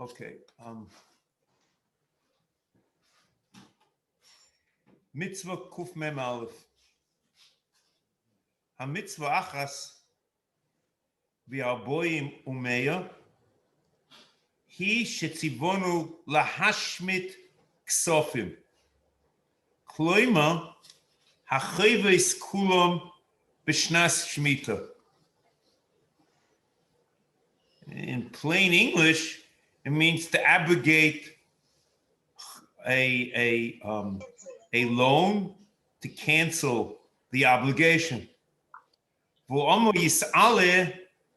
Okay. Mitzvah Kuf Mem Aleph. HaMitzvah Achas v'arboim umeya hi shetzivonu lahashmit ksofim. Kloima hachayves kulom b'shnas shmita. In plain English, it means to abrogate a loan, to cancel the obligation. V'omo yis'aleh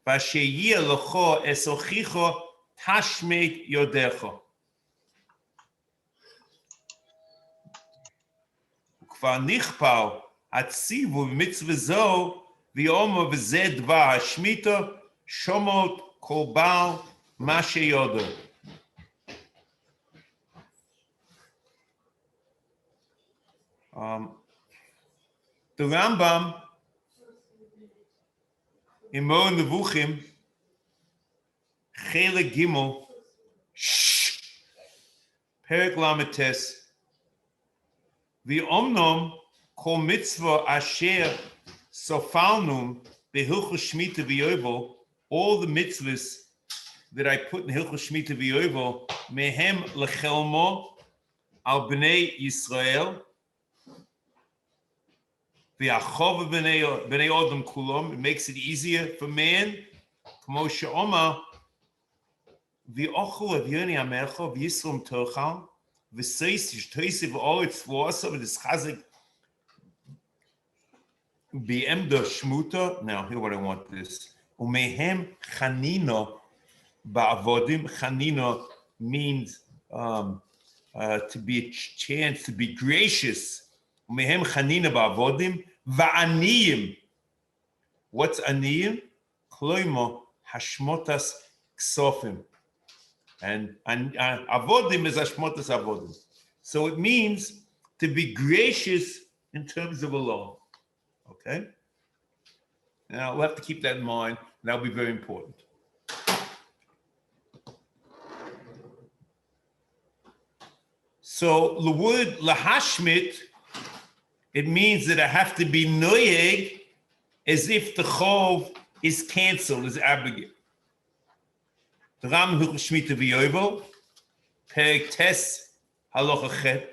v'asheyeh lecho esochicho tashmeit yodecho. Ukvar nichpal hatzivu b'mitzvah zo v'omo v'zeh dvar hashmita shomot kol baal ma sheyodo. The Rambam in Mo Nevuchim, Chelek Gimel, Perek Lametes, V'omnom kol mitzvah asher sofalnum behilchos shmita v'yovel, all the mitzvahs that I put in Hilchos Shmita v'yovel, mehem lechelmo al bnei Yisrael, v'achov bnei Adam kulom, it makes it easier for man. Kmo she'omar v'ochel avyoni amercho v'yisrom tochal v'seis yishtoisi v'oretz v'osa v'dischazik b'emda shmuta. Now, hear what I want this. Umehem chanino ba'avodim. Chanino means to be a chance, to be gracious. Umehem chanino ba'avodim va'aniyim. What's aniyim? Kloimo hashmotas ksofim. And avodim is hashmotas avodim. So it means to be gracious in terms of a loan. Okay? Now we'll have to keep that in mind. That'll be very important. So the word lahashmit, it means that I have to be noyeg as if the chov is canceled, is abrogated. The Ram Hilchos Shmita v'yovel, Perek Tes Halacha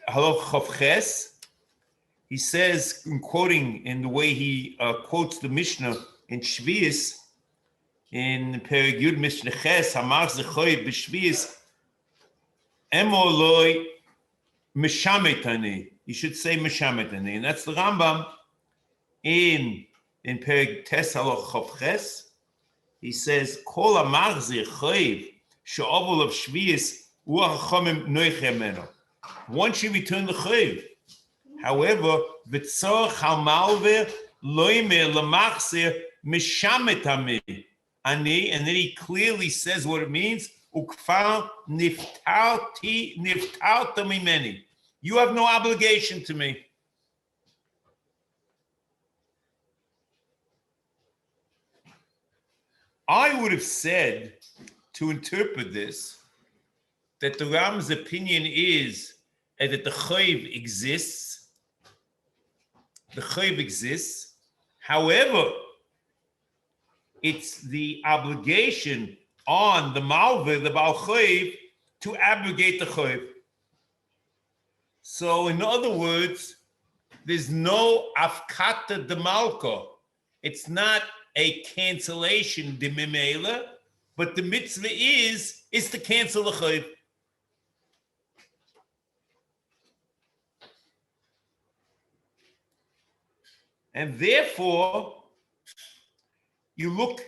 Chav Ches. He says, in quoting in the way he quotes the Mishnah in Shvius, in Perek Yud Mishnah Ches, Hamar Zechoy b'Shvius, Emo loy mishametani. You should say mishametani, and that's the Rambam in Perek Tes Halacha Chav Ches. He says, Kol Amar Zechoy she'ovol of Shvius u'achachamim noiche meno. Once you return the chayv. However, v'tzorach halmalver loimer lemachzer mishametami ani, and then he clearly says what it means. Ukfar niftarta mimeni. You have no obligation to me. I would have said, to interpret this, that the Ram's opinion is that the chayv exists. The chayv exists. However, it's the obligation on the malveh, the Baal Chayv, to abrogate the chayv. So, in other words, there's no afkata de malka. It's not a cancellation de mimela, but the mitzvah is to cancel the chayv. And therefore, you look,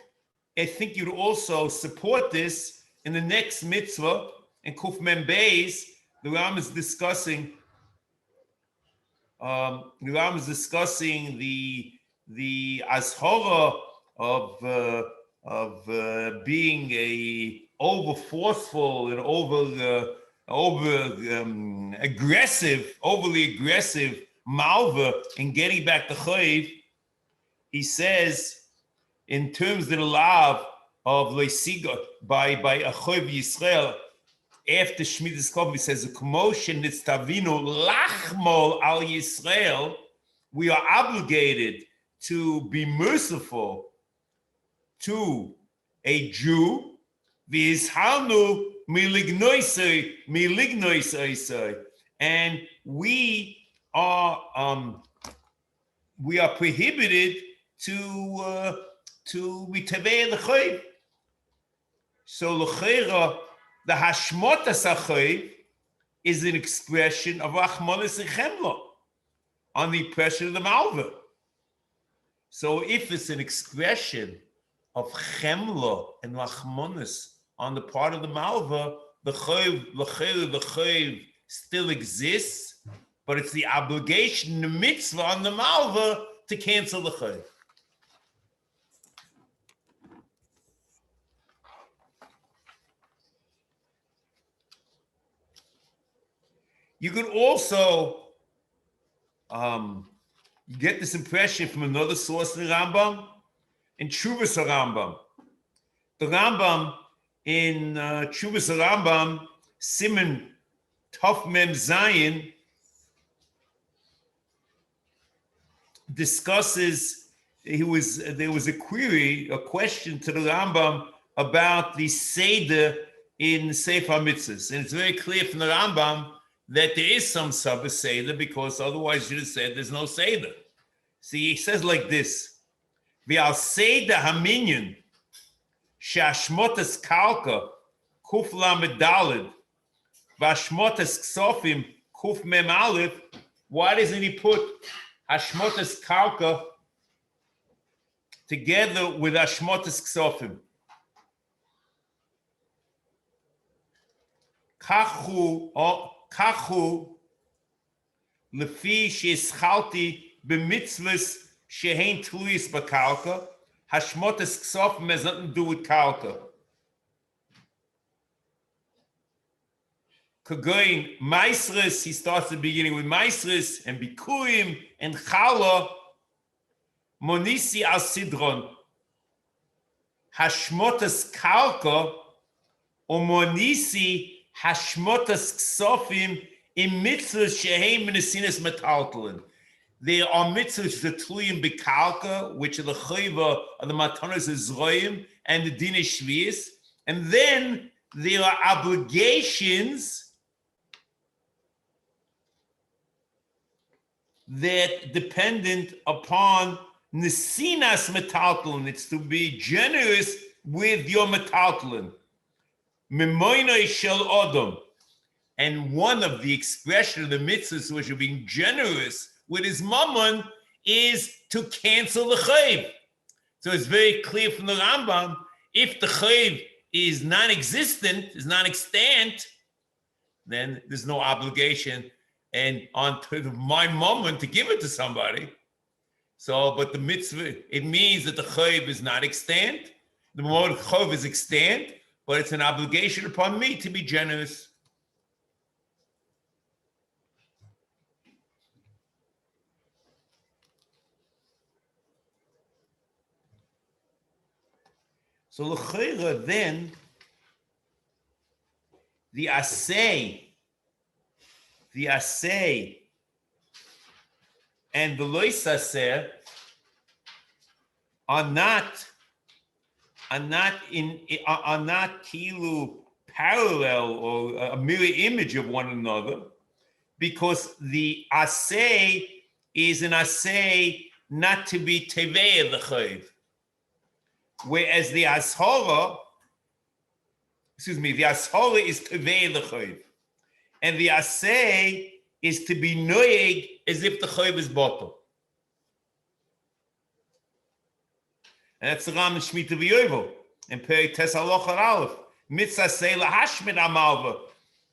I think you'd also support this in the next mitzvah, in Kuf Mem Beis. The Ram is discussing the azhara of being a over forceful and overly aggressive malva in getting back the chayv. He says, in terms that allow of Leisiga by Achoiv Yisrael after Shmidas Kov, he says, "Commotion nitztavinu lachmol al Yisrael." We are obligated to be merciful to a Jew. V'izhalnu milignoisei, and we are prohibited to mitavei l'chayv. So l'chayra, the hashmotas achayv is an expression of rachmanis and chemla on the pressure of the malva. So if it's an expression of chemla and rachmanis on the part of the malva, the chayv still exists, but it's the obligation, the mitzvah on the malva to cancel the chayv. You could also get this impression from another source in the Rambam, in Tshuvas Rambam. The Rambam in Tshuvas Rambam, Siman Tov Mem Zayin, discusses, there was a question to the Rambam about the Seder in Sefer HaMitzvos. And it's very clear from the Rambam that there is some Seder, because otherwise you just said there's no Seder. See, he says like this: V'al Seder Haminyan she'ashmotas kalka kuf lamed daled v'ashmotas ksofim kuf mem aleph. Why doesn't he put Hashmotas kalka together with Hashmotas ksofim? Kachu lefi she'eschalti b'mitzvos she'hein tluis b'kalka. Hashmotas ksofim has nothing to do with kalka. Kagoin Maisris, he starts the beginning with Maisris and Bikurim and Chala. Monisi al Sidron. Hashmotas kalka or Monisi Hashmotas ksofim in mitzvahs sheheim menesinas metaltalin. There are mitzvahs that tluyim bekalka, which are the chayva of the matanos Zroim and the din shvius, and then there are obligations that dependent upon nesinas metaltalin. It's to be generous with your metaltalin. Memoinoi shel odom. And one of the expression of the mitzvahs which are being generous with his mammon is to cancel the chayv. So it's very clear from the Rambam, if the chayv is non-existent, is non-extant, then there's no obligation and on my mammon to give it to somebody. So, but the mitzvah, it means that the chayv is not extant. The chayv is extant, but it's an obligation upon me to be generous. So l'chayra then, the aseh and the lois aseh are not kilu parallel or a mirror image of one another, because the aseh is an aseh not to be tevei the chayv. Whereas the ashara is tevei the chayv, and the aseh is to be noyeg as if the chayv is bottle. And that's the Ram in Shemitah V'Yovel in Perek Tes Halacha Aleph. Mitzvas Aseh lahashmid amalva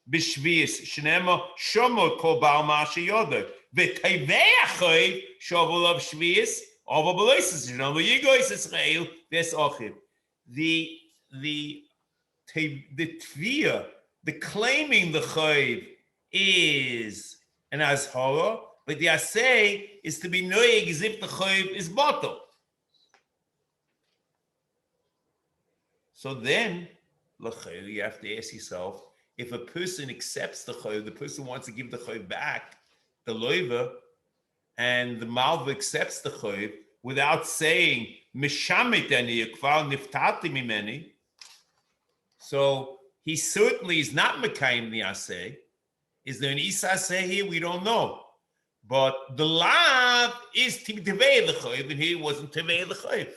b'shvius shnema shomot kol ba'al ma'aseh yodeh v'tevei achayv shovol of shvius. The tviyah, the claiming the chayv is an azhara, but the aseh is to be noyeg as if the chayv is bottle. So then, you have to ask yourself, if a person accepts the chayv, the person wants to give the chayv back, the loiva, and the malva accepts the chayv without saying, mishamit ani kvar niftati mimeni, so he certainly is not mekayim the aseh. Is there an isa aseh here? We don't know. But the lav is tevei the chayv, and he wasn't tevei the chayv.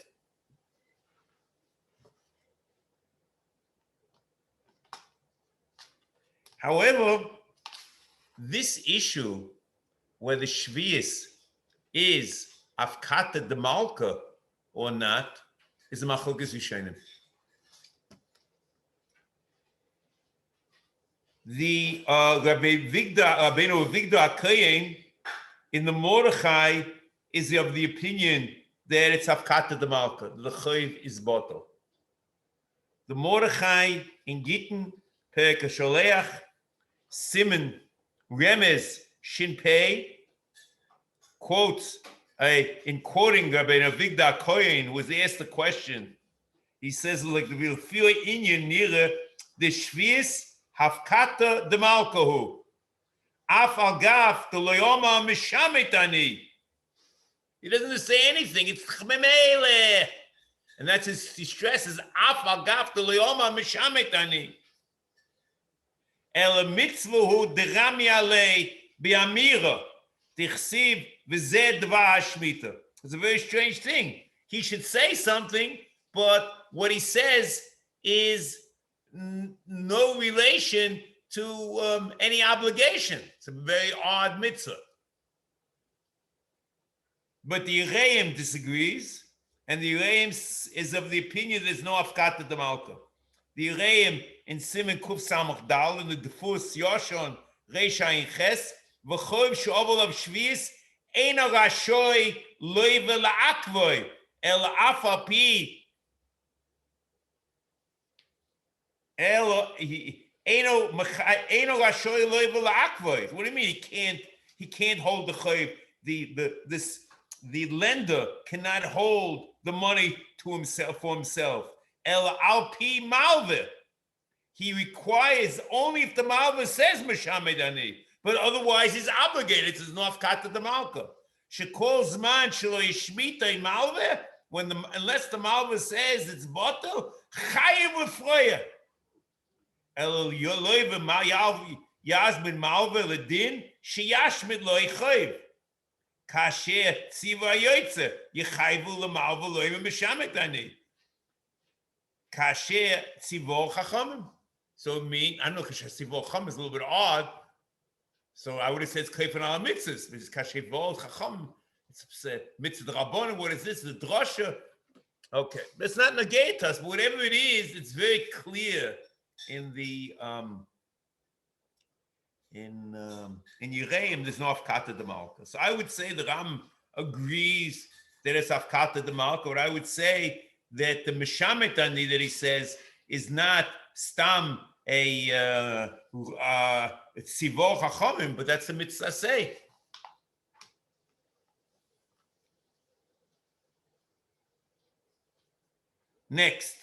However, this issue, where the shvius is afkata de malka or not, is a machlokes rishonim. The Rabbeinu Avigdor HaKohen in the Mordechai is of the opinion that it's afkata de malka, the chayv is bottle. The Mordechai in Gittin, Perek HaSholeach, Simon Remez Shinpei quotes, in quoting Rabbeinu Avigdor HaKohen, was asked the question. He says, like the real fear inyan nira the shvius hafkata de malkahu af al gaf the loyoma mishamitani. He doesn't say anything. It's chmemele, and that's he stresses af al gaf the loyoma mishamitani. El mitzvahu derami alei biamira tichsiv v'zeh dvar hashmita. It's a very strange thing. He should say something, but what he says is no relation to any obligation. It's a very odd mitzvah. But the Yereim disagrees, and the Yereim is of the opinion there's no afkata de malka. The Yereim in Simen Kuf Samach Dal in the Defus Yoshon Reisha in Ches v'choiv she'ovel of shvius eino rashoy loive la'akvoy el afapi eino rashoy loive la'akvoy. What do you mean he can't hold the chayv? The lender cannot hold the money to himself for himself. El alpi malve. He requires only if the malva says Meshamed Ani, but otherwise he's obligated to Nofkata the Malka. Shekol Zman Shelo Yishmita Malva, unless the malva says it's bottle, Chayev Lefroya. El Yoloiva Yazmin Malva Ledin, Sheyashmid Lo Yechayev. Kasher Tziva Yoytze, Yechayvu LeMalva Loiva Meshamed Ani. Kasher Tzivo Chachamim. So I don't know, Kashivol Chacham is a little bit odd. So I would have said it's Kayfan al Mitzvahs, which is Kashivol Chacham. It's Mitzvah Rabbanim. What is this? The Drasha. Okay, let's not negate us, but whatever it is, it's very clear in the in Yereim there's no Afkata de Malka. So I would say the Ram agrees that it's Afkata de Malka. Or I would say that the Meshametani that he says is not Stam a Tzivor Chachamim, but that's the Mitzvas Aseh. Next.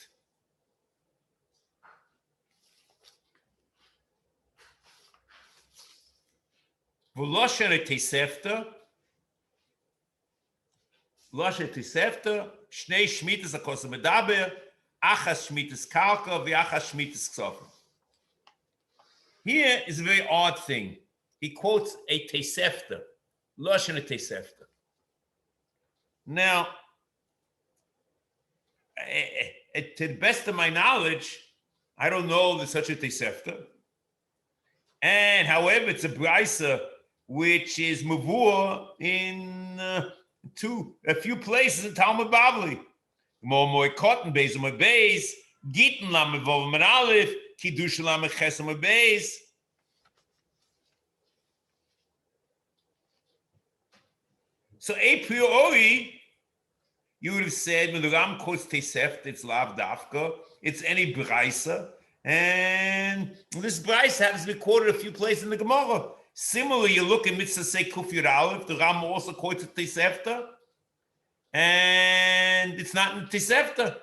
V'loshen Tesefta, Loshen Tesefta, Shnei Shmitas Akos Medaber, Achas Shmitas Karka, V'achas Shmitas Ksofim. Here is a very odd thing. He quotes a Tesefta, Loshen Tesefta. Now, to the best of my knowledge, I don't know there's such a Tesefta. And however, it's a Braisa which is Mavur in a few places in Talmud Bavli. More cotton base on my base, Gittin lam evolve man aleph, Kiddush lam ches on my base. So a priori, you would have said when the Ram quotes Tesefta, it's lav dafka, it's any Braisa, and this Braisa happens to be quoted a few places in the Gemara. Similarly, you look at Mitzvah Aseh Kuf Yud Aleph, the Ram also quotes Tesefta, and it's not in Tesefta.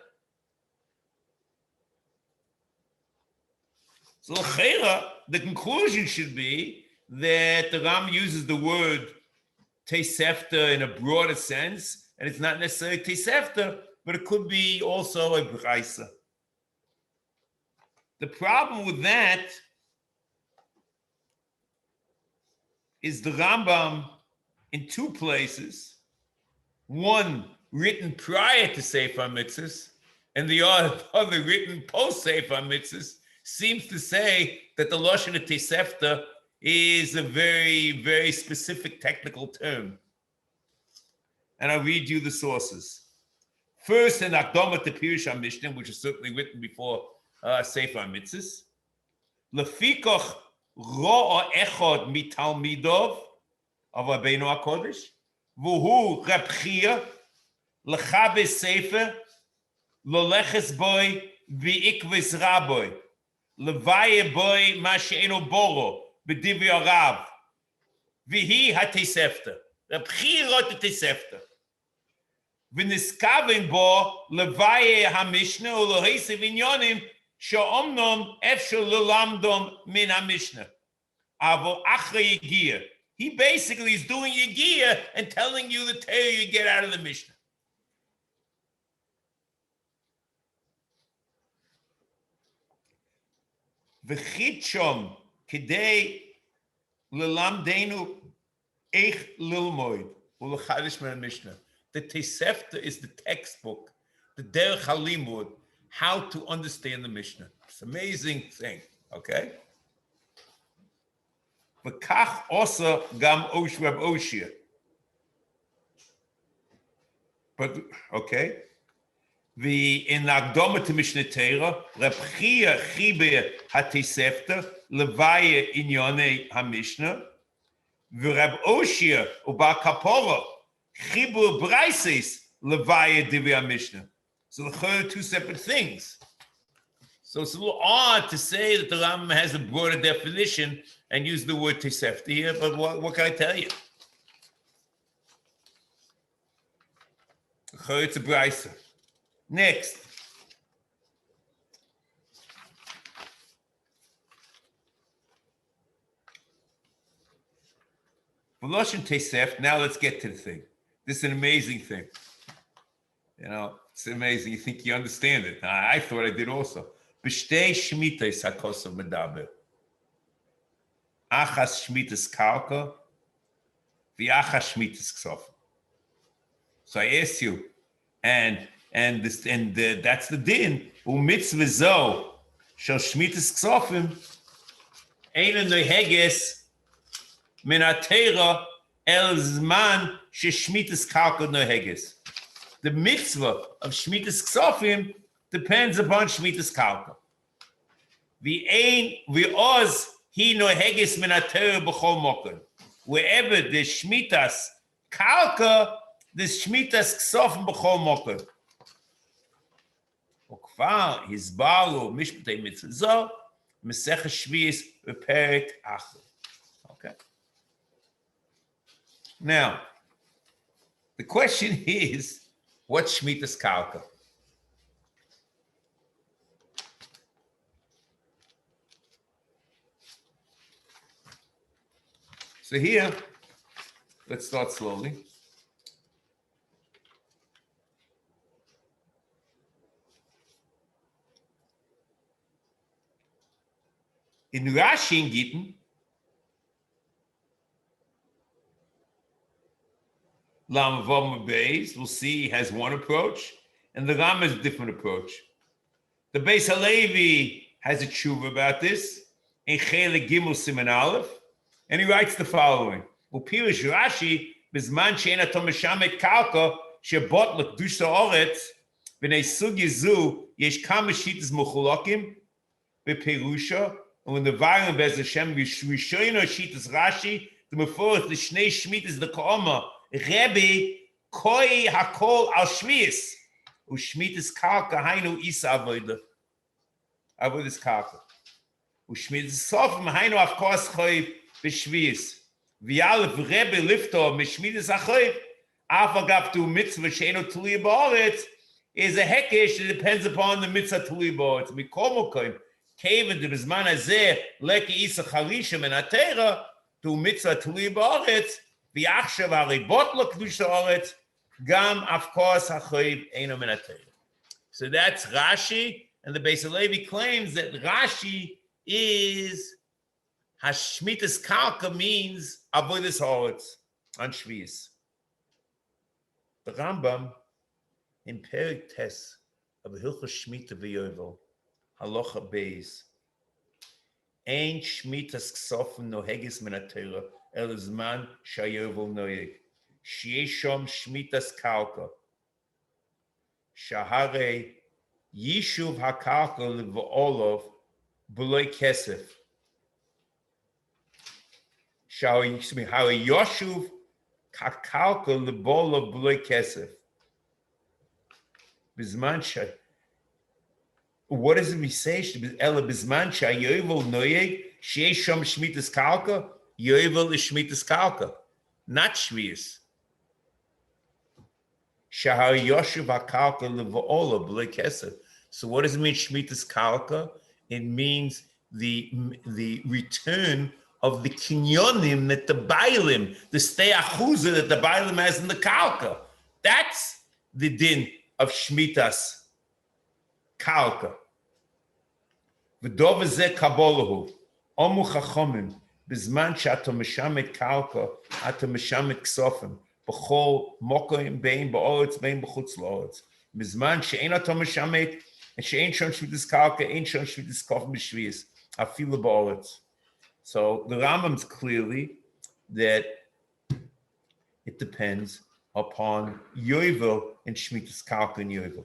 So the conclusion should be that the Ram uses the word Tosefta in a broader sense, and it's not necessarily Tosefta, but it could be also a Braisa. The problem with that is the Rambam in two places, one written prior to Sefer HaMitzvos, and the other written post Sefer HaMitzvos, seems to say that the Lashon of Tosefta is a very, very specific technical term. And I'll read you the sources. First, in Akdama to Pirush HaMishnah, which is certainly written before Sefer HaMitzvos, Lefikoch ro'a echad mitalmidov of Rabbeinu HaKodesh, v'hu Reb Chia, lechabes Sefer, loleches boy v'ikves raboy, levaye boy ma she'eno boro, b'divrei harav, v'hi ha-Tosefta. Reb Chia wrote the Tosefta. V'niskaven bo levaye ha-Mishnah u'lohesiv inyonim she'omnom efshel lelamdom min ha-Mishnah. Avo achre yigiyah. He basically is doing yigiyah and telling you the Torah you get out of the Mishnah. V'chitshom kidei lelamdenu eich lilmoid u'lechadish min ha-Mishnah. The Tosefta is the textbook, the Derech HaLimud, how to understand the Mishnah. It's an amazing thing, okay? V'kach osa gam osh Reb Oshia. But, okay. In Akdama to Mishnah Torah, Reb Chia chiber ha-Tosefta levaye inyonei ha-Mishnah, v'Reb Oshia u'Bar Kapora chibur braises levaye divrei ha-Mishnah. So the two separate things. So it's a little odd to say that the Rambam has a broader definition and use the word Tosefta here, but what can I tell you? It's a brisa. Next. V'loshen Tosefta, now let's get to the thing. This is an amazing thing. You know, it's amazing. You think you understand it. I thought I did also. B'shtei shmitas hakosav medaber. Achas shmitas karka, v'achas shmitas ksofim. So I ask you, and that's the din. Mitzvas Aseh shel shmitas ksofim ein noheges min ha-Torah el zman sheshmitas karka noheges. The mitzvah of shmitas ksofim depends upon shmitas karka. V'oz hi noheges min ha-Torah b'chol mokem. Wherever there's shmitas karka, there's shmitas ksofim b'chol mokem. Ukvar hizbaru mishpatei Mitzvas Aseh Mesechus Shvius v'perek acher. Okay. Now, the question is, what's shmitas karka? So here, let's start slowly. In Rashi in Gittin, Lam Vav Beis, we'll see, has one approach, and the Ram has a different approach. The Beis Halevi has a tshuva about this, in Chelek Gimel Siman Aleph, and he writes the following: Upirish Rashi, Bizman she'en ato meshamet karka, shebot l'kedusha haaretz, v'nei sugi zu, yesh kama shitas mechulakim, b'perusha, and when the Varim Bez Hashem, Rishoyno shitas Rashi, the Meforth, the Shnei Shmitas, the Ka'oma, Rebbe, Koi hakol al Shmias, Ushmitas karka hainu isa avodah. Avodas karka. Ushmitas sofim hainu of course choiv b'shvias. V'yalef Rebbe lifto mishmitas achoiv, afagav tu mitzvah she'eno tuluya ba'aretz, is a hekesh that depends upon the mitzvah tuluya ba'aretz. Mikol mokoim, Kevin de Bisman Azeh, Leki Isa Charishim and Atera, to Mitzvah Tuli Ba'aretz, V'yachshav Haribot L'Kedush Ha'aretz, Gam, of course, HaChoiv Eino Min Atera. So that's Rashi, and the Beis Halevi claims that Rashi is Hashmitas Kalka means Avodas Ha'aretz on Shvius. The Rambam in Perik Tes of the Hilchos Shmita V'Yovel, Halacha Beis, Ein Shmitas Ksofim Nohegis Min HaTorah El Zman Shayovel Noyeg Sheyesh Shom Shmitas Kalka Shahare Yishuv HaKalka L'V'olov B'loi Kesef Shahare Yoshuv HaKalka L'V'olov B'loi Kesef. Bizman Shay. What does it say? Ela Bizman Shay Yovel Noyeg Sheyesh Shom Shmitas Kalka. Yovel is Shmitas Kalka, not Shvius. Shahar Yoshuv HaKalka L'V'ola B'lei Kesef. So what does it mean, Shmitas Kalka? It means the return of the kinyonim that the Bailim, the stei achuza that the Bailim has in the Kalka. That's the din of Shmitas Kalka. V'dov zeh kabolahu, omu chachomim, bizman she'ato meshamet Kalka, ato meshamet ksofim, b'chol mokoim bein ba'oretz, bein b'chutz la'oretz. Bizman she'ein ato meshamet, and she'ein shon Shmitas Kalka, ein shon Shmitas Kofim b'shvius, afilu ba'oretz. So the Rambam's clearly that it depends upon Yovel and Shmitas Kalka and Yovel.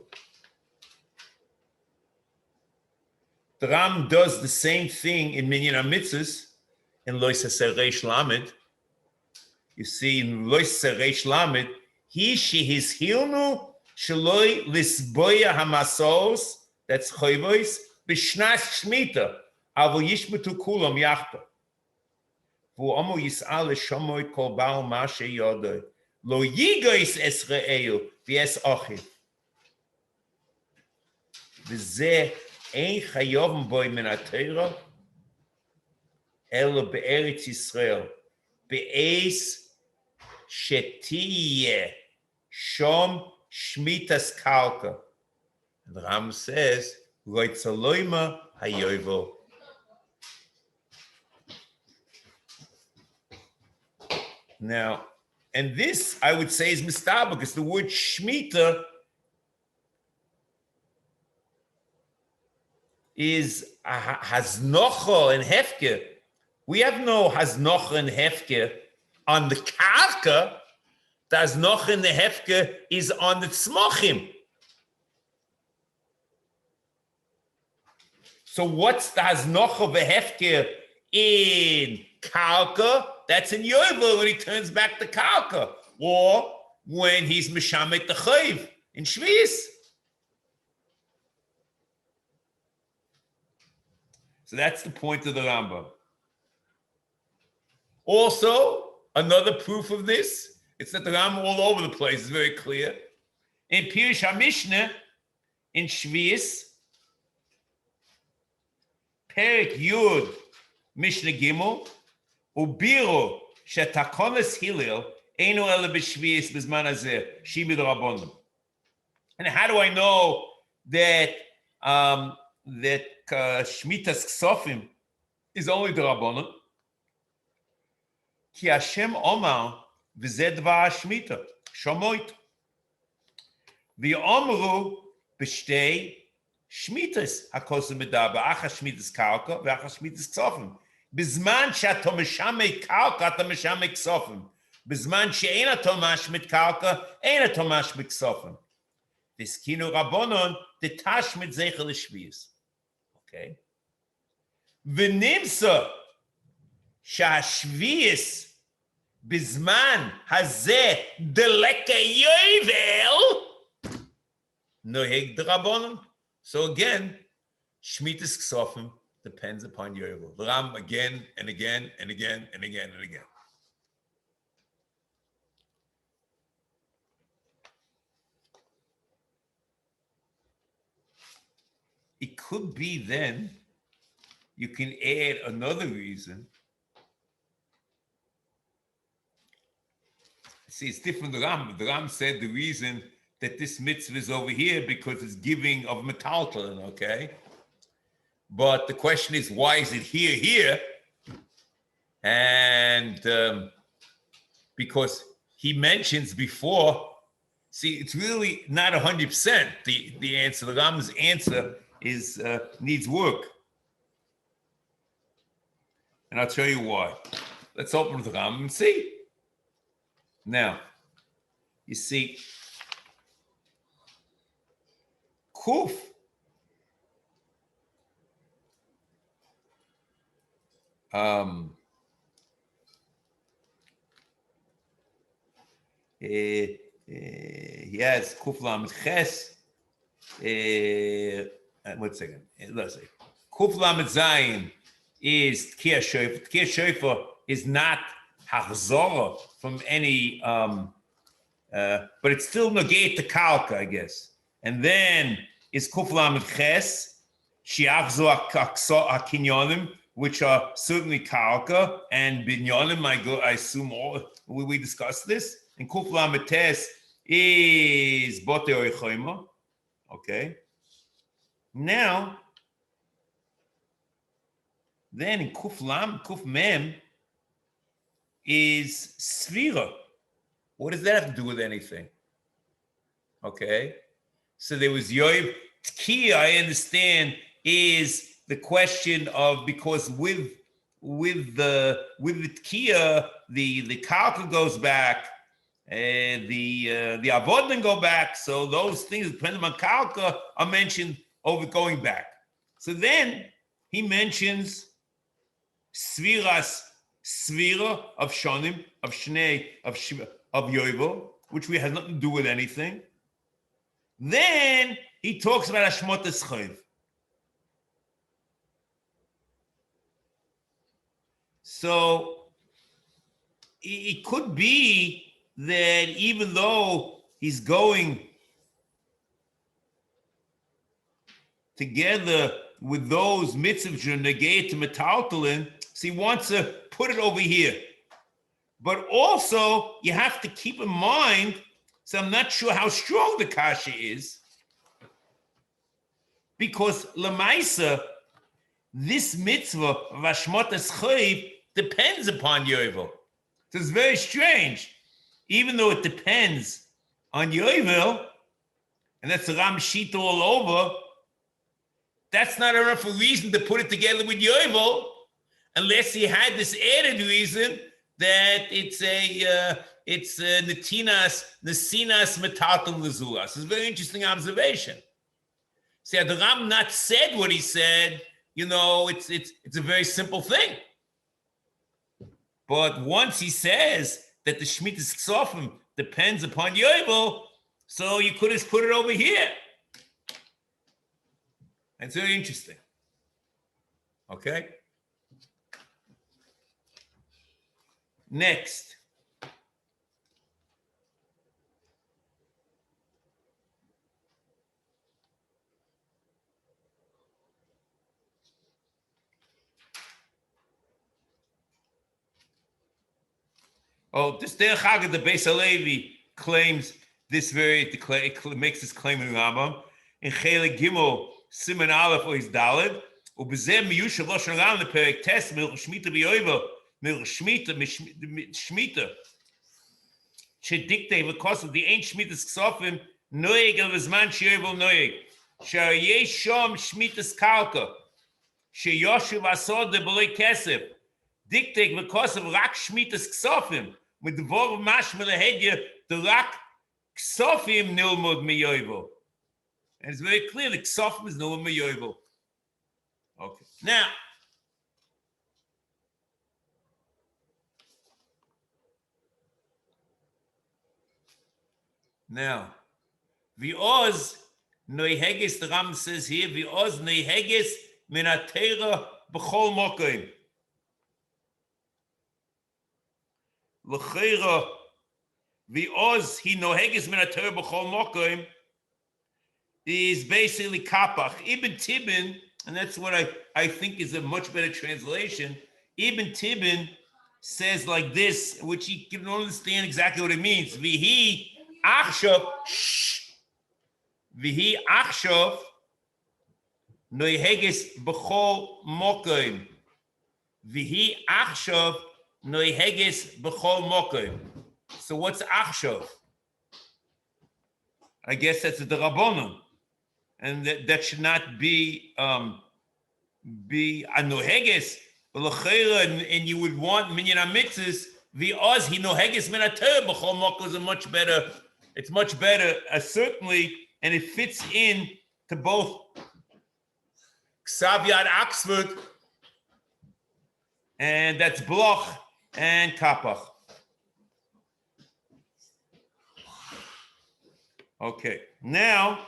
The Ram does the same thing in Minyan HaMitzvos in Lois Haser Reish Lamed. You see, in Lois Haser Reish Lamed, he his hilnu sheloi lisboya hamasos, that's choyvois, b'shnas shmita, avol yishmetu kulam yachta. V'omo yis'al l'shomoy kol baal mashe yodoi, lo yigois es re'eu, v'es ochiv. V'zeh ein chayovim boy min HaTorah, elo be'eretz Yisrael, be'ez shetiyeh shom shmitas kalka. And the Ram says, loitzaloima hayovel. Now, and this I would say is mistaba, because the word shmita is haznocha and hefker. We have no haznocha and hefker on the karka. The haznocha and the hefker is on the tzmochim. So what's the haznocha v'hefker in karka? That's in Yovel when he turns back to karka, or when he's mishamet the chayv in Shvius. So that's the point of the Rambam. Also, another proof of this, it's that the Rambam all over the place is very clear. In Pirush HaMishnah, in Shvius, Perik Yud, Mishnah Gimel, Ubiro, Shetakonis Hillel, Einu Ele B'Shvius B'Zman Hazeh, Shimi D'Rabbonim. And how do I know that Shmitas Ksofim is only D'Rabbonim? Ki Hashem Omar v'zeh dvar Shmita, Shomoit. V'yomru b'shtei Shmitas hakosim medaba, achas Shmitas Kalka v'achas Shmitas Ksofim. Bizman she'ato meshamet Kalka, ato meshamet Ksofim. Bizman she'ein ato mashmet Kalka, ein ato mashmet Ksofim. V'skinu Rabbonon detashmet zeichel l'shvius. Okay. V'nimsa sha'ashvius bizman hazeh deleka yovel noheg d'Rabbonon. So again, Shmitas Ksofim depends upon Yovel. The Ram again and again and again and again and again. It could be then you can add another reason. See, it's different from the Ram. The Ram said the reason that this mitzvah is over here because it's giving of metaltalin, okay? But the question is, why is it here? And because he mentions before, see, it's really not 100%. The answer, the Ram's answer is needs work. And I'll tell you why. Let's open the Ram and see. Now, you see, Kuf he has Kuf Lamed Ches. 1 second. Let's see. Kuf Lamed Zayin is Tkiyah Shofar. Tkiyah Shofar is not Hachzorah from any, but it's still negate the Kalka, I guess. And then is Kuf Lamed Ches, Shiachzo HaKinyonim, which are certainly Kalka, and Binyonim, I assume all, we discussed this. And Kuf Lamed Tes is Bote Oichoima. Okay. Now, then in Kuf Mem is Svira. What does that have to do with anything? Okay. So there was Yoiv. Tkiya, I understand, is the question of, because with the Tkiya, the Kalka goes back, the Avodin go back. So those things, depending on Kalka, are mentioned over going back. So then he mentions Svira of Shonim, of Shnei, of Yovel, which we has nothing to do with anything. Then he talks about Hashmot Eschayv. So it could be that even though he's going together with those mitzvahs negate to metaltalin, so he wants to put it over here. But also, you have to keep in mind, so I'm not sure how strong the kasha is, because Lamaisa, this mitzvah of Hashmot Eschayv depends upon Yovel. So it's very strange. Even though it depends on Yovel, and that's the Ram Shita all over, that's not enough a reason to put it together with Yovel, unless he had this added reason that it's Nesinas Metatal Lezulas. It's a very interesting observation. See, had the Ram not said what he said, it's a very simple thing. But once he says that the Shemitah's Ksofim depends upon Yovel, so you could have put it over here. It's very interesting. Okay? Next. Oh, this Derech Haggadah, the Beis Halevi claims this makes this claim in Rambam. In Chelek Gimel, Siman Aleph or his Daled, ובזה מיוש של ראש הר"ם לפרק טס, מלך שמיטה ביובל, מלך שמיטה, שדיקטי וכוסף, די אין שמיטס כסופים, נויג על הזמן שיובל נויג, שיש שם שמיטס קרקע, שיושב עשוד בלי כסף, דיקטי וכוסף רק שמיטס כסופים, מדבור משמע להדיה, רק כסופים נלמוד מיובל. And it's very clear that Ksofim is no Yovel. Okay. Now, V'oz Noiheges, the Ram says here, V'oz Noiheges min ha-Torah b'chol mokim. L'cheira, V'oz he Noiheges min ha-Torah b'chol mokim is basically kapach. Ibn Tibbin And that's what I think is a much better translation. Ibn Tibbon says like this, which you can understand exactly what it means. Vihi achshav, vihi achshav, noiheges b'chol mokim. Vihi achshav, noiheges b'chol mokim. So what's achshav? I guess that's the Rabbanon. And that should not be anoheges, and you would want minyan mitzvahs. The oz he noheges min atayr b'chol mokum is a much better. It's much better, certainly, and it fits in to both Ksav Yad Oxford, and that's bloch and kapach. Okay, now.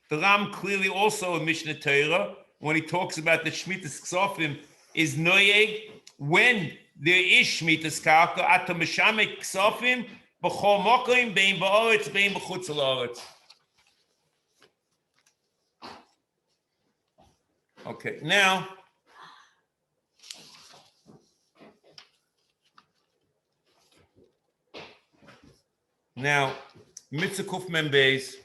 The Ram clearly also in Mishnah Torah, when he talks about the Shmitas Ksofim, is noyeg when there is Shmitas Karka, ato meshamek Ksofim, b'chol mokim, bein ba'oretz, bein b'chutz ha'oretz. Okay, now, Mitzvah Kuf Mem Beis.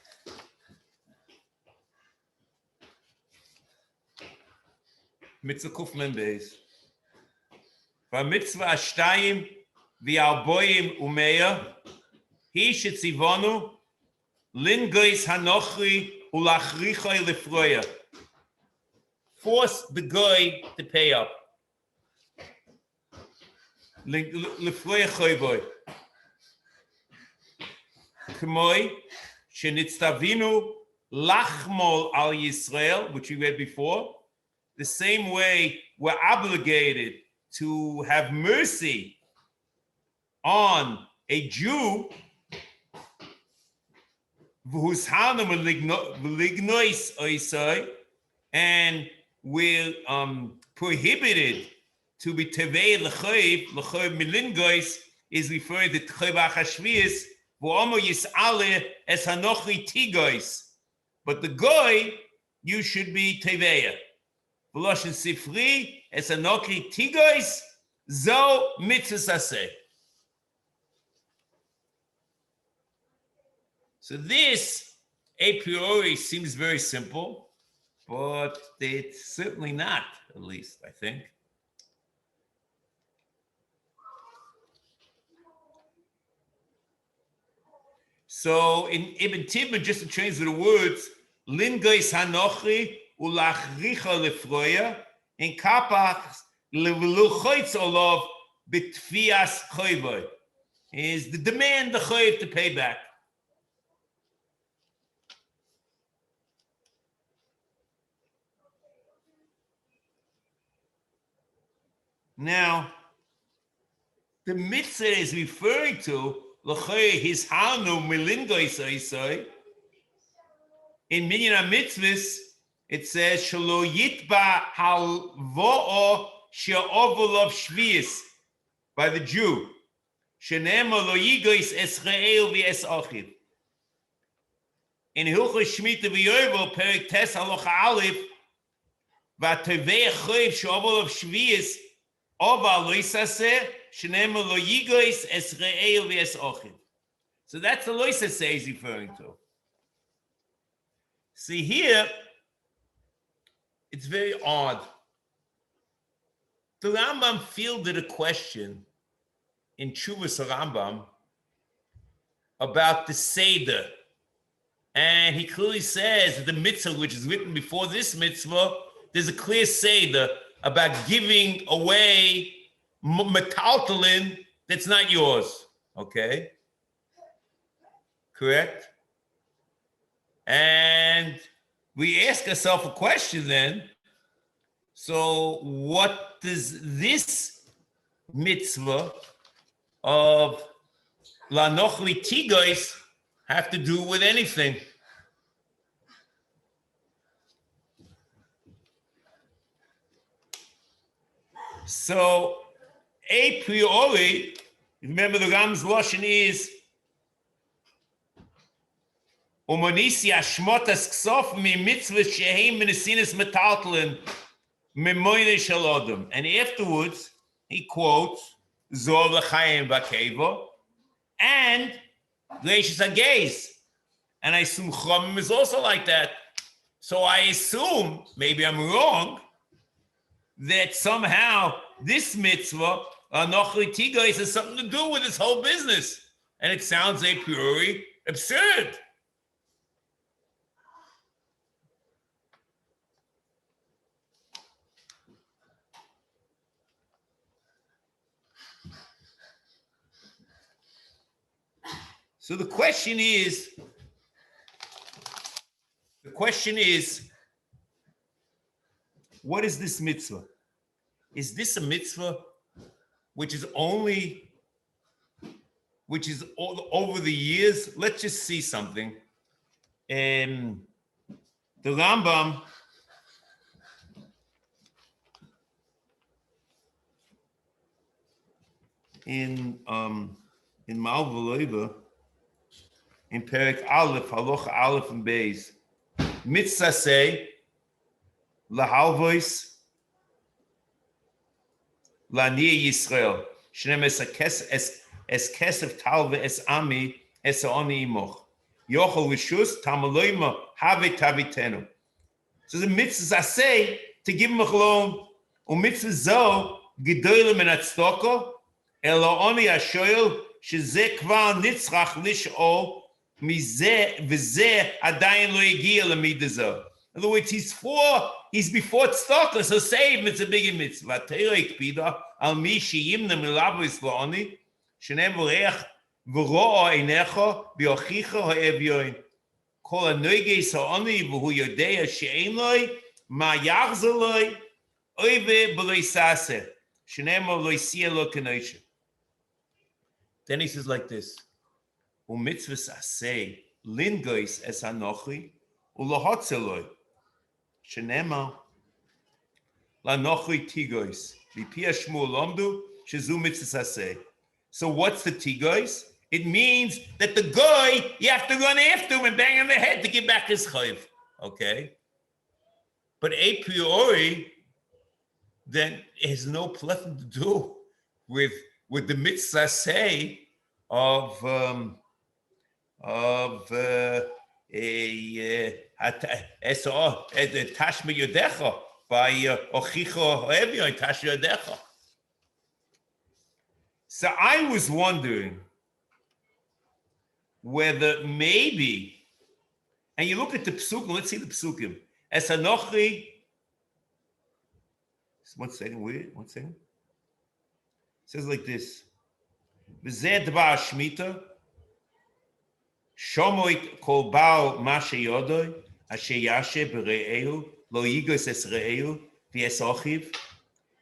Mitzvah Kuf Mem Beis. Mitzvah Ashtayim v'Arboim Umeya Hi shetzivonu lingois hanochri ulachrichoi lefroya. Force the guy to pay up. Lefroya choyboy. K'moi shenitztavinu lachmol al Yisrael, which we read before. The same way we're obligated to have mercy on a Jew and we're prohibited to be tevei l'chayv milingois is referring to t'chayv achashvius v'omo yis'ale es hanochri tigois. But the goy, you should be teveya. V'loshen sifri es hanochri tigois zo mitzvas aseh. So this, a priori, seems very simple, but it's certainly not, at least, I think. So in Ibn Tibbon, just to translate the words, Lingois hanochri ulachricha lefroya, in kapach leveluchoitz olov bitfias choyvoy, is the demand the choyv to pay back. Now, the mitzvah is referring to his hanu milingois. In Minyan HaMitzvos, it says shelo yitba halvo'o she'ovolov shvius by the Jew. Shene'emar lo yigois esrael v'es achiv. In Hilchos Shmita v'Yovel, Perek Tes Halacha Aleph, v'atevei choiv she'ovolov shvius Ova loisaseh shene'emar lo yigois esrael v'es achiv. So that's the loisaseh he's referring to. See here, it's very odd. The Rambam fielded a question in Chuvas Rambam about the Seder. And he clearly says that the mitzvah, which is written before this mitzvah, there's a clear Seder about giving away metaltalin that's not yours. Okay? Correct? And we ask ourselves a question then. So what does this mitzvah of lanochli tigois have to do with anything? So a priori, remember the Ram's Lashon is Umonisi ashmotas ksof mi mitzvahs shehem menesinas metaltalin memoyne shalodom. And afterwards, he quotes Zor l'chaim v'akeva and Leishis Hagez. And I assume Chomim is also like that. So I assume, maybe I'm wrong, that somehow this mitzvah, Nochri Tigais, has something to do with this whole business. And it sounds a priori absurd. So the question is, what is this mitzvah? Is this a mitzvah which is all over the years? Let's just see something. The Rambam in Malva in Perek Aleph, Halacha Aleph and Beis, Mitzvas Aseh, Lahalvois, Lani Yisrael, Shnem es kesef talve es ami es oni imoch. Yochel rishus tamaloima have tavitenu. So the mitzvah Aseh to give him a chalom, u'mitzvah zo gedolim en atzdoko, elo oni ashoyel sheze kvar nitzrach lish'ol mizeh v'zeh adayin lo yegiel l'midah zo. In other words, he's before tzedakah, so save it's a big mitzvah. Teirek pida al mi sheyimna milavos lo'oni shenem v'reich v'ro'o einecha v'yochicha ha'evyoin kol ha'noiges ha'oni v'hu yodea she'ein loi ma yachzer loi oive b'loi saseh shenem lo yisiyeh lo k'noishe. Then he says like this: Mitzvas Aseh lingois es hanochi ulohotzeloi shenema lanochi tigois v'pia shmuel lomdu shezu mitzvas Aseh. So what's the tigois? It means that the guy, you have to run after him and bang him in the head to get back his chayv. Okay? But a priori, then it has no nothing to do with the mitzvah Aseh of Tashma Yodecha by Ochicha Evyon Tashma Yodecha. So I was wondering whether maybe, and you look at the psukim, let's see the psukim. Es hanochi, one second, wait, 1 second. It says like this: V'zeh dvar shmita, shomoit kol baal mashe yodoy, asher yashe b're'eu, lo yigos es re'eu, v'es ochiv,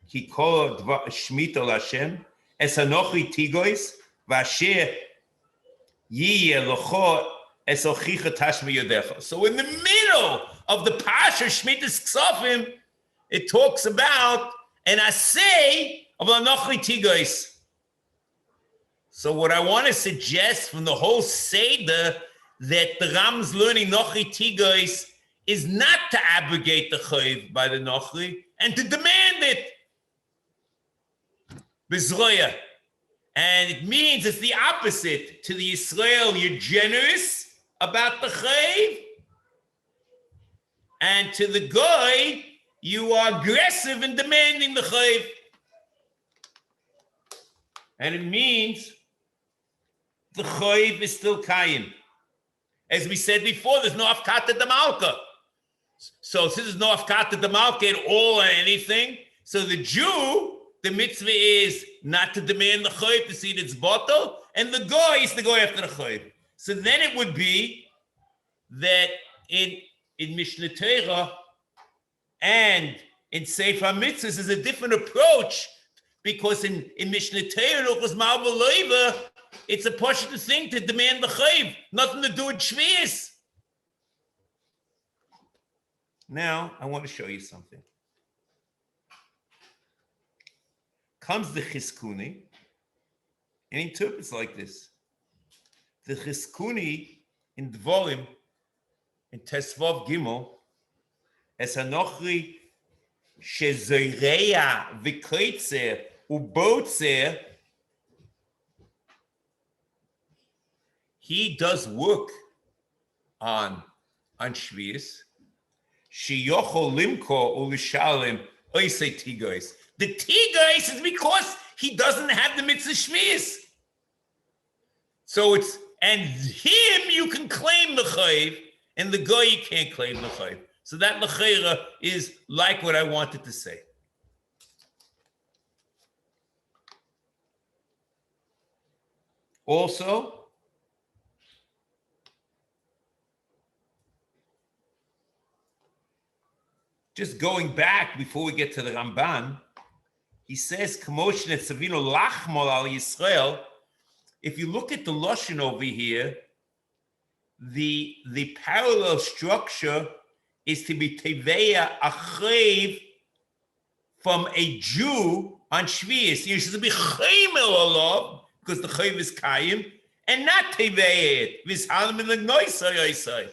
ki kol dvar shmita l'Hashem, es hanochi tigois, v'asher yiyeh locho es ochicha tashma yodecha. So in the middle of the Pasha Shmitas Ksofim, it talks about an Aseh of Anochi Tigois. So what I want to suggest from the whole Seder, that the Ram's learning Nochi Tigois is not to abrogate the Chayv by the Nochi and to demand it. Bezroya. And it means it's the opposite. To the Yisrael, you're generous about the Chayv. And to the Goy, you are aggressive in demanding the Chayv. And it means the Chayv is still Kayin. As we said before, there's no Afkata Damalka. So since there's no Afkata Damalka at all or anything, so the Jew, the mitzvah is not to demand the Chayv to see that it's bottle, and the Goy is to go after the Chayv. So then it would be that in Mishnah Torah and in Sefer HaMitzvos is a different approach, because in Mishnah Torah, it's a partial thing to demand the Chayv, nothing to do with Shvius. Now, I want to show you something. Comes the Chizkuni and interprets like this. The Chizkuni in Dvorim in Tesvav Gimel, es hanochri shezoreya v'koitzer ubotzer, he does work on Shvius. Sheyochol limko ulishalim oisei tigos. The tigos is because he doesn't have the mitzvah Shvius. So it's, and him you can claim the chayiv, and the guy you can't claim the chayiv. So that l'chayra is like what I wanted to say. Also, just going back before we get to the Ramban, he says, "Kamosh netzavino lachmol al Yisrael." If you look at the lashon over here, the parallel structure is to be teveya achiv from a Jew on Shvius. You should be chaymel alav because the chayv is kayim, and not teveya it. V'shalim in the noisay.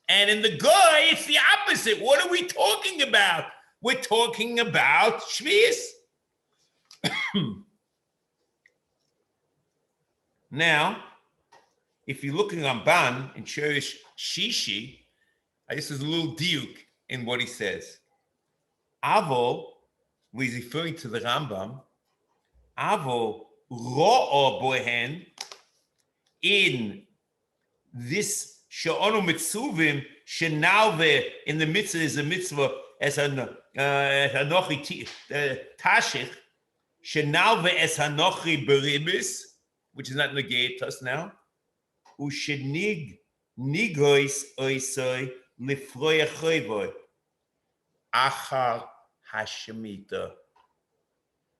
And in the guy, it's the opposite. What are we talking about? We're talking about Shvius. Now, if you're looking on Ban in Cherish Shishi, this is a little diuk in what he says. Avo, where he's referring to the Rambam, Avo ro'o bohen, in this she'onu mitzuvim shenalve, in the mitzvah is a mitzvah as hanochi tashich, shenalve es hanochi beribis, which is not negate us now. Ushenig nigois oisoi lifroya choyvoy achar hashemita.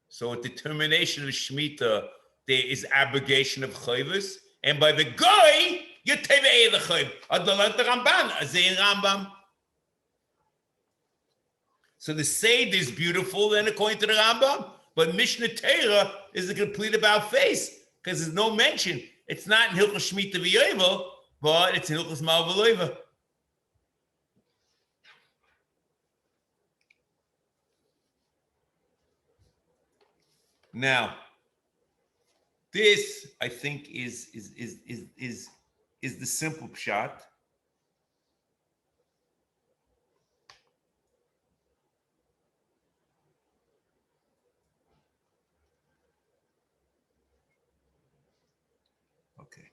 So a determination of Shemitah, there is abrogation of chayvus, and by the guy, you tevei the chayv. Adalant the Ramban, azein Rambam. So the Seder is beautiful, then according to the Rambam, but Mishnah Torah is a complete about face, because there's no mention. It's not in Hilchos Shemitah v'Yovel, but it's in Hilchos Mal v'Loiva. Now, this I think is the simple pshat. Okay.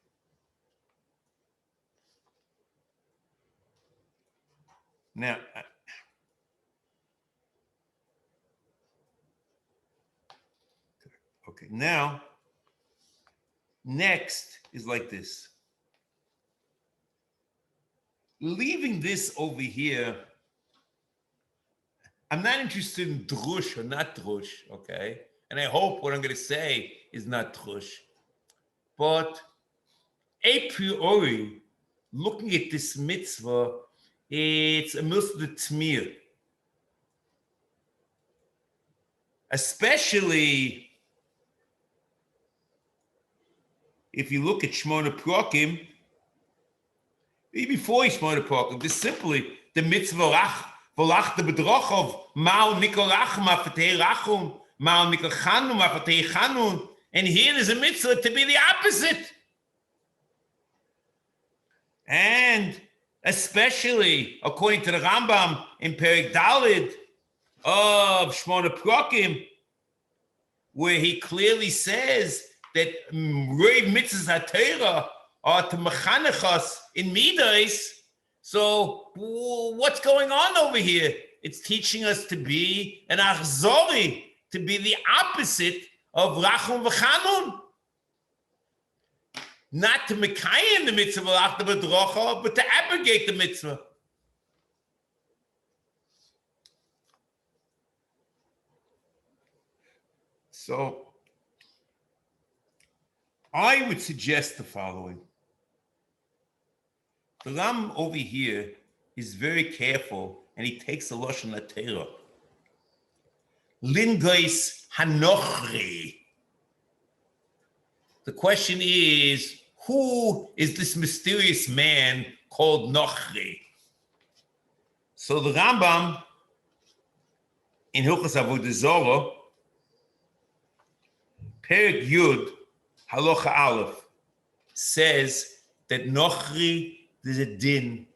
Now, okay. Now, next is like this. Leaving this over here, I'm not interested in drush or not drush, okay? And I hope what I'm going to say is not drush. But a priori, looking at this mitzvah, it's a mitzvah t'mir. Especially if you look at Shmona Prokim, even before Shmona Prokim, this simply the mitzvah v'lach the bedrochov mal nikol rachma fatei rachum mal nikol chanun fatei chanun, and here is a mitzvah to be the opposite. And especially according to the Rambam in Perek Daled of Shmona Prokim, where he clearly says that Reiv Mitzvahs HaTorah are to mechanechos in Midas. So what's going on over here? It's teaching us to be an achzori, to be the opposite of Rachum v'Chanun. Not to mekayim the mitzvah v'lachta b'drocha, but to abrogate the mitzvah. So I would suggest the following. The Ram over here is very careful, and he takes the Lashon HaTorah. Lingais hanochri. The question is, who is this mysterious man called Nochri? So the Rambam in Hilchos Avodah Zarah, Perek Yud, Halacha Aleph, says that Nochri, there's a din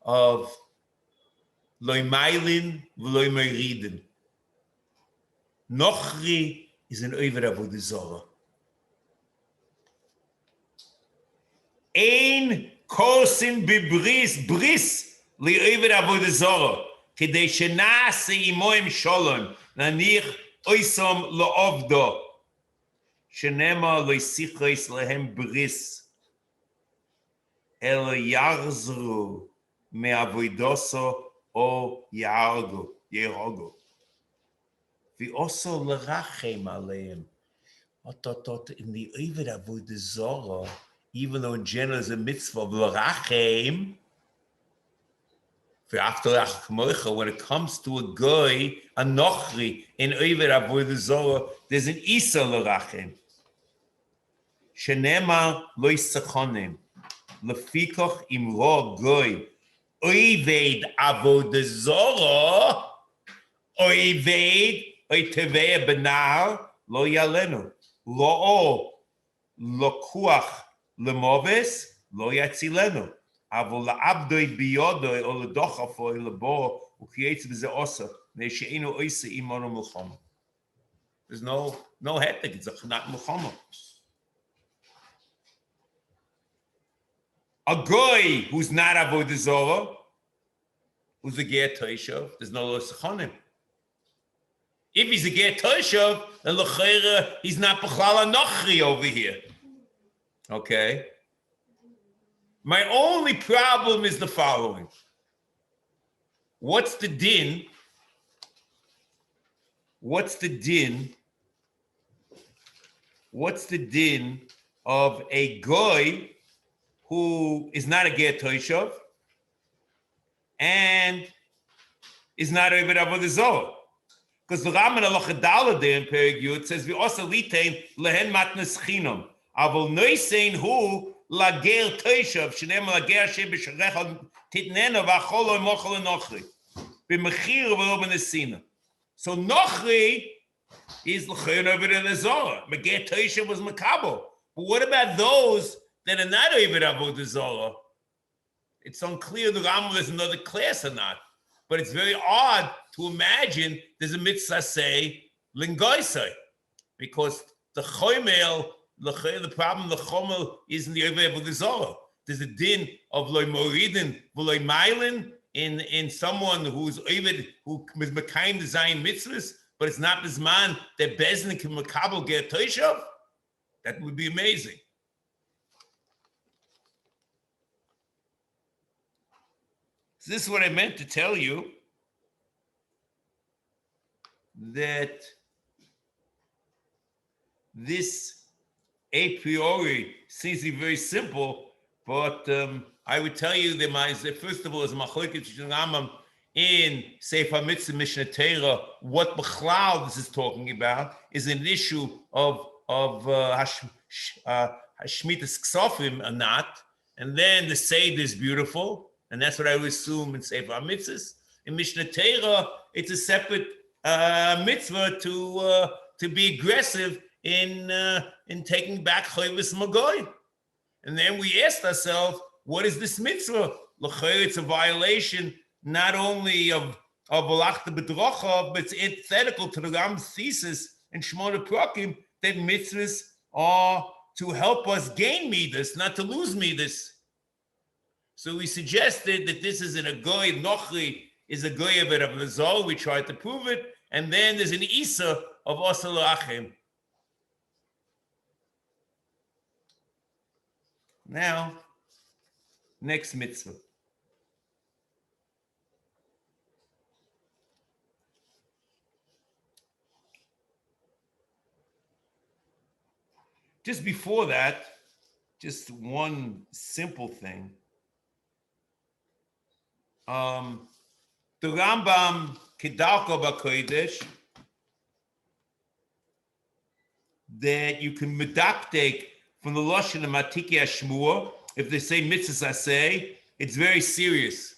of Loi Mailin, Loi Meridin. Nochri is an Oived Avodah Zarah. Ein kosin bibris bris li Oived Avodah Zarah. Kedei shenase imoim shalom nanich oisom lo'ovdo shenema lo'isichos lehem bris el yarzru me'avodoso o yehogo v'oso lerachem aleim. In the Oived Avodah Zarah, even though in general is a mitzvah of lerachem, when it comes to a guy, a nochri, in Oived Avodah Zarah, there's an isa lerachem. Shenema lo yisachonim, lefikoch imro guy, Oived Avodah Zarah, Oived oitevei benar lo yalenu, lo lokuach lemoves lo yatzilenu. אבל לעבדוי ביודוי או לדוחפו לבוא וכייץ בזה עושה, שאינו עושה עמנו מלחמה. There's no hetek, it's not מלחמה. A guy who's not avodah zarah, who's a ger toshav, there's no lo sechonim. If he's a ger toshav, then l'chayra, he's not b'chlal nochri over here. Okay? My only problem is the following. What's the din? What's the din of a goy who is not a ger toshav and is not a Oived Avodah Zarah? Because the Rambam Halacha Daled there in Perek Yud says, "We also litain lehen matnas chinam, avol noisein hu lager toshav shenem lager shebesharecha titnena v'achol mochol nochri b'mechir v'lo b'nesina." So nochri is l'chein Oived Avodah Zarah. Mager toshav was makabel. But what about those that are not Oived Avodah Zarah? It's unclear the Rambam is another class or not. But it's very odd to imagine there's a Mitzvas Aseh lingoisai, because the choymel, the problem, the chomel isn't the Oived Avodah Zarah. There's a din of loy moridin, loy mailin in someone who's Oived, who is mekayim the zayin mitzvahs, but it's not bisman that bezin can makabel get toshav. That would be amazing. So this is what I meant to tell you, that this a priori seems to be very simple, but I would tell you that first of all, is machlokes Rambam in Sefer HaMitzvos Mishnah Torah. What b'chlal this is talking about is an issue of Hashmitas Ksofim or not, and then the Seder is beautiful. And that's what I would assume in Sefer HaMitzvos. In Mishnah Torah, it's a separate mitzvah to be aggressive in taking back Chayvus Magoy. And then we asked ourselves, what is this mitzvah? L'chayr, it's a violation not only of Balachta B'drocha, but it's antithetical to the Rambam's thesis in Shmona Prakim that mitzvahs are to help us gain midas, not to lose midas. So we suggested that this is a goy, nochri is a goy of Avodah Zarah. We tried to prove it. And then there's an isa of osel achim. Now, next mitzvah. Just before that, just one simple thing. The Rambam Kedarko B'Kodesh, that you can medaktek from the Lashon of Matiki Hashmua. If they say Mitzvas Aseh, it's very serious,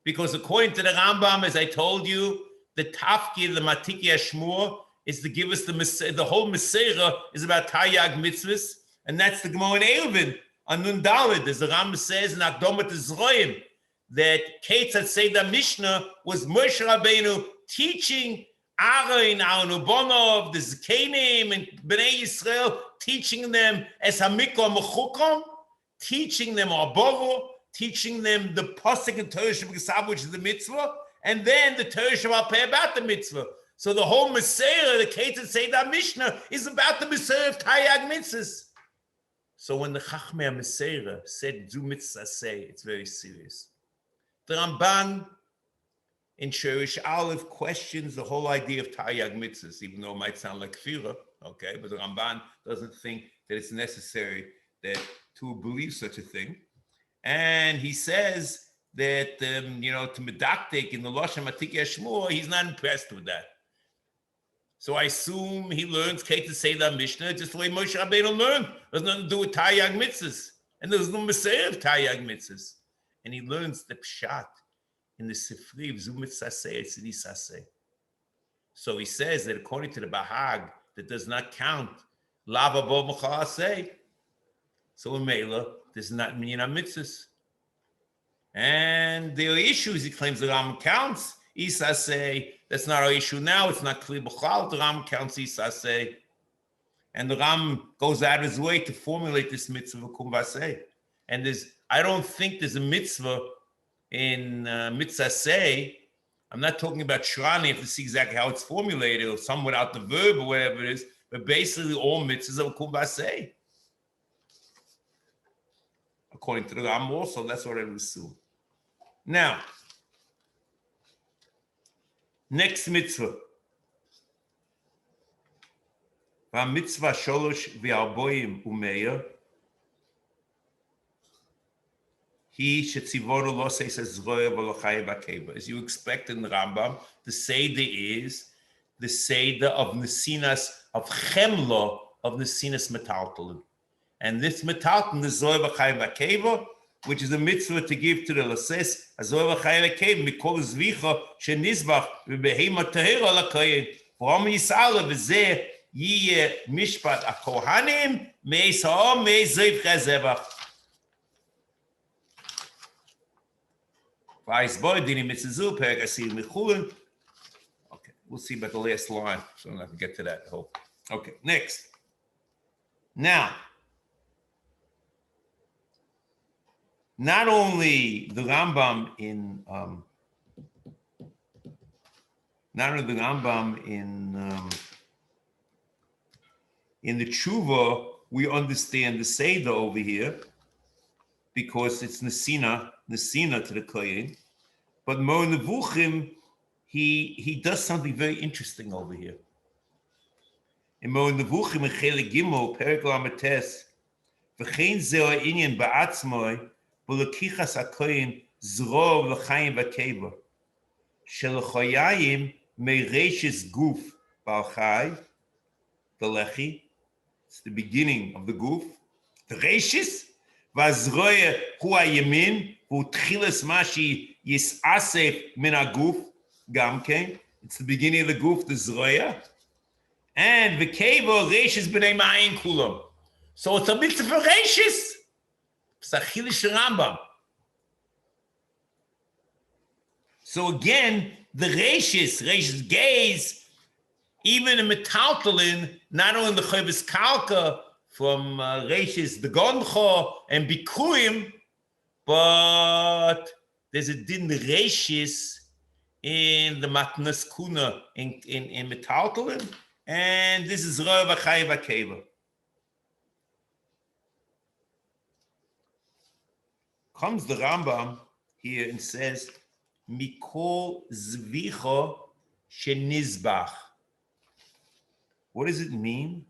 Because according to the Rambam, as I told you, the tafkid, the Matiki Shmur, is to give us the whole Meseira is about Taryag Mitzvahs, and that's the Gemara in Eruvin on Nun Daled, as the Rambam says in Akdomat Zroim, that Ketzat Seder Mishnah was Moshe Rabbeinu teaching Aaron, Ubonov, the Zkenim, and Bnei Yisrael, teaching them as Hamikra Mechukom, teaching them Arboro, teaching them the Pasuk and Torah Shabbat, which is the mitzvah, and then the Torah Shabbat pay about the mitzvah. So the whole Meseira, the Ketzat Seder Mishnah, is about the Meseira of Taryag Mitzvahs. So when the Chachmei Meseira said "Du Mitzvas Aseh," it's very serious. The Ramban in Shurish Aleph questions the whole idea of Taryag Mitzvahs, even though it might sound like kfira, okay? But the Ramban doesn't think that it's necessary that to believe such a thing. And he says that, to Medaktik in the Lashon Matiki Shmur, he's not impressed with that. So I assume he learns Ketzat Seder Mishnah just the way Moshe Rabbeinu learned. There's nothing to do with Taryag Mitzvahs. And there's no Meseira of Taryag Mitzvahs. And he learns the Pshat in the Sefer of Mitzvas Aseh. So he says that according to the Bahag, that does not count Lava Bo Mechal Aseh. So in Mela, this is not Minyan Mitzvahs. And there are issues, he claims the Ram counts Isaseh. That's not our issue now. It's not Kli B'chal. The Ram counts Isaseh. And the Ram goes out of his way to formulate this mitzvah of Kum Vaseh. And I don't think there's a mitzvah in Mitzvas Aseh. I'm not talking about Shrani, if to see exactly how it's formulated, or some without the verb or whatever it is, but basically all mitzvahs are Kum Vaseh. According to the Ram also, that's what I would assume. Now, next mitzvah. Mitzvah sholosh v'arboim umeya. He shetzivoru lo seis ezroya v'lochayev akeva. As you expect in the Rambam, the Seder is the Seder of Nesinas, of Chemlo, of Nesinas Metaltalim. And this Metaltalim, the Zoya v'chayev akeva, which is a mitzvah to give to the Lases, a Zoya v'chayev akeva, mikol zvicha shenizbach v'behema tahira l'kayin. V'om yisala v'zeh yiyeh mishpat akohanim me'es ha'om me'es zayv chazevach. Okay, we'll see about the last line, so I'm not going to get to that. I hope. Okay, next. Now, not only the Rambam in the Tshuva, we understand the Seder over here because it's Nesina to the Kohen. But Mo Nevuchim, he does something very interesting over here. In Mo Nevuchim, in Chelik Gimel, Perek Lametes, V'chein zeh ha'inyan ba'atzmoi, v'lekichas ha'kohen zrov l'chaim v'keva, shelechoyayim me'reishis guf ba'al-chai, the lechi, it's the beginning of the guf, the reishis, v'azroya hu ha'yemin, v'utchilas mashi yisasef min ha'guf, gamkein, it's the beginning of the guf, the zroya, and v'keva reishis b'nei ma'ayin kulam. So it's a mitzvah for reishis. It's a chilish Rambam. So again, the reishis gaze, even in metaltalin, not only the Chavis Kalka from reishis the Gondcho and Bikuim, but there's a din reishis in the Matnas Kuna in metaltalin, and this is Rav Achai Vakeva. Comes the Rambam here and says, Mikol Zvicha Shenizbach. What does it mean?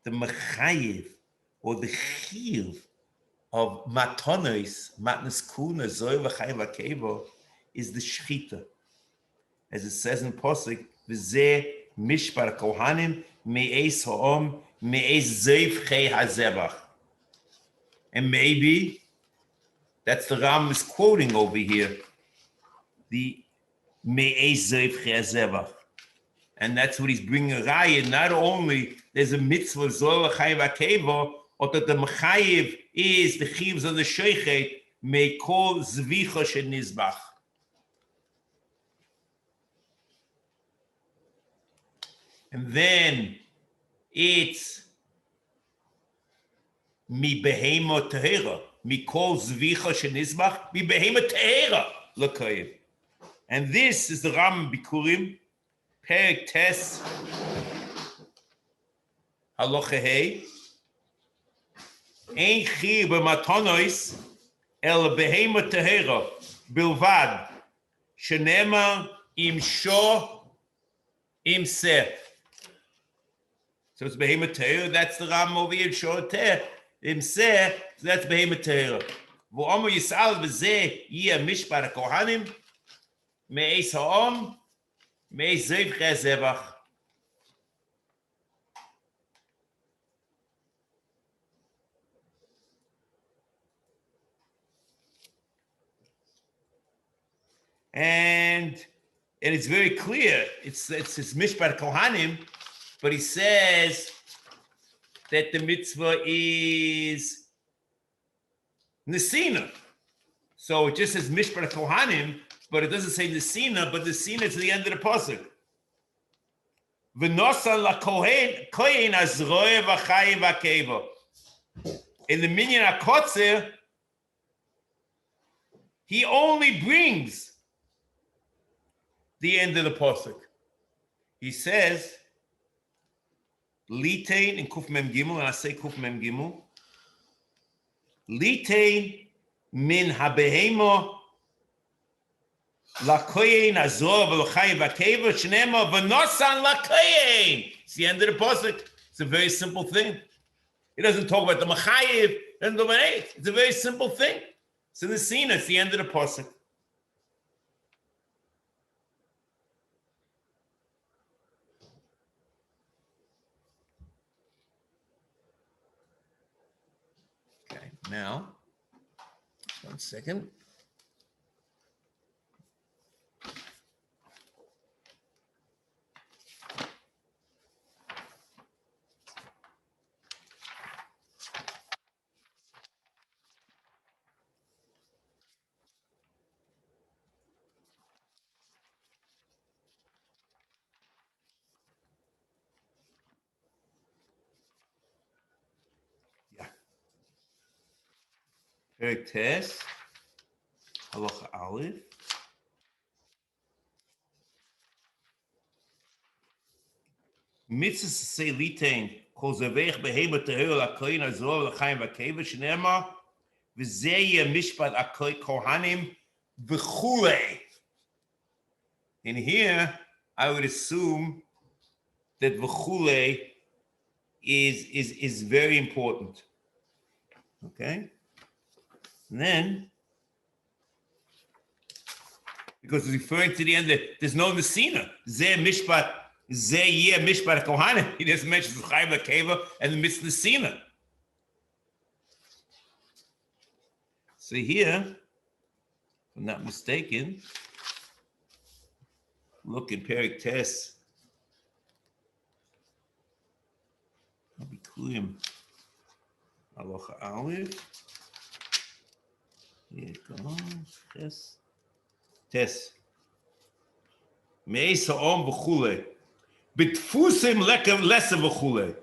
The Mechayiv or the Chiv of Matonos, Matnas Kuna, Zoy V'Chai V'Keva, is the Shechita. As it says in Posik, V'zeh Mishpar Kohanim Me'ez Ha'om Me'ez Zeif Chei HaZevach. And maybe that's the Ram is quoting over here the me'ez zeif chazevach. And that's what he's bringing a raya. Not only there's a mitzvah zol l'chayiv akeva, or that the mechayiv is the chivs of the sheichet may call zvicha shenizbach. And then it's mi behema tehera, mi kol zvicha shenizbach, mi behema tehera l'kayiv. And this is the Ram Bikurim, Perek Tes, Halacha Hey. Ein chi b'matonos el behema tehera bilvad shenema im sho im seh. So it's behema tehera. That's the Ram over here. Sho teh im seh. So that's behema tehera. V'omer yisal v'zeh yeh mishpat kohanim me'es ha'om me'es zev chazevach. And it's very clear. It's mishpat kohanim, but he says that the mitzvah is nesina. So it just says mishpat kohanim, but it doesn't say nesina. But nesina is the end of the pasuk. V'nosa la kohen azroe v'chayiv akeva. In the minyan hakotzer, he only brings the end of the pasuk. He says, Litain in Kuf Mem Gimel, and I say Kuf Mem Gimel, Litain min habehemo lakoyin azor v'l'chayiv akeva shnema v'nosan lakoyin. It's the end of the pasuk. It's a very simple thing. He doesn't talk about the machayiv, doesn't talk about it. It's a very simple thing. It's in the scene. It's the end of the pasuk. Now, 1 second. Perek Tes, Halacha Aleph. Mitzvas Aseh litain kol zavech behema tehera lakoyin azor l'chaim v'akeva shnema v'zeh yeh mishpat kohanim v'chulei. In here, I would assume that v'chulei is very important. Okay. And then, because it's referring to the end, there's no nesina. Zeh mishpat, zeh yeh mishpat kohanim. He just mentions l'chaim v'akeva and the mitzvah nesina. So here, if I'm not mistaken, look in Perek Tes. I'll be clear. Halacha Aleph. Here it goes. Tes. Me'es ha'om v'chule. B'tfusim lesa v'chule.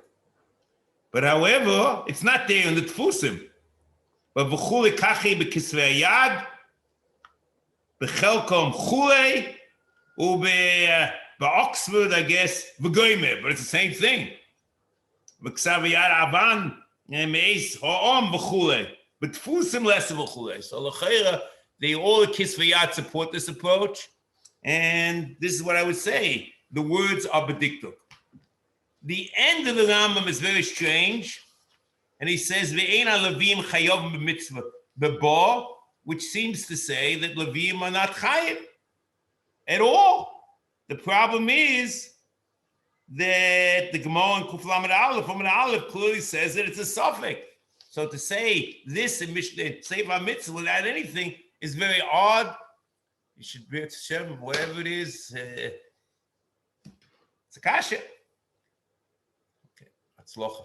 But however, it's not there in the tfusim. But v'chule kachi b'kisvei yad, b'chelkom chule, Oxford, I guess, v'goyme. But it's the same thing. V'ksav yad avan, me'es ha'om v'chule. But tfusim less of a chulei. So l'chayra, they all the kisvayat support this approach, and this is what I would say: the words are bediktuk. The end of the Rambam is very strange, and he says ve'ein alavim chayav b'mitzvah b'bo, which seems to say that levim are not chayav at all. The problem is that the Gemara in Kuf Lamed Aleph clearly says that it's a suffix. So to say this in Sefer HaMitzvos without anything is very odd, You should be at Hashem, whatever it is. It's a kasha. Okay, Hatzlocha.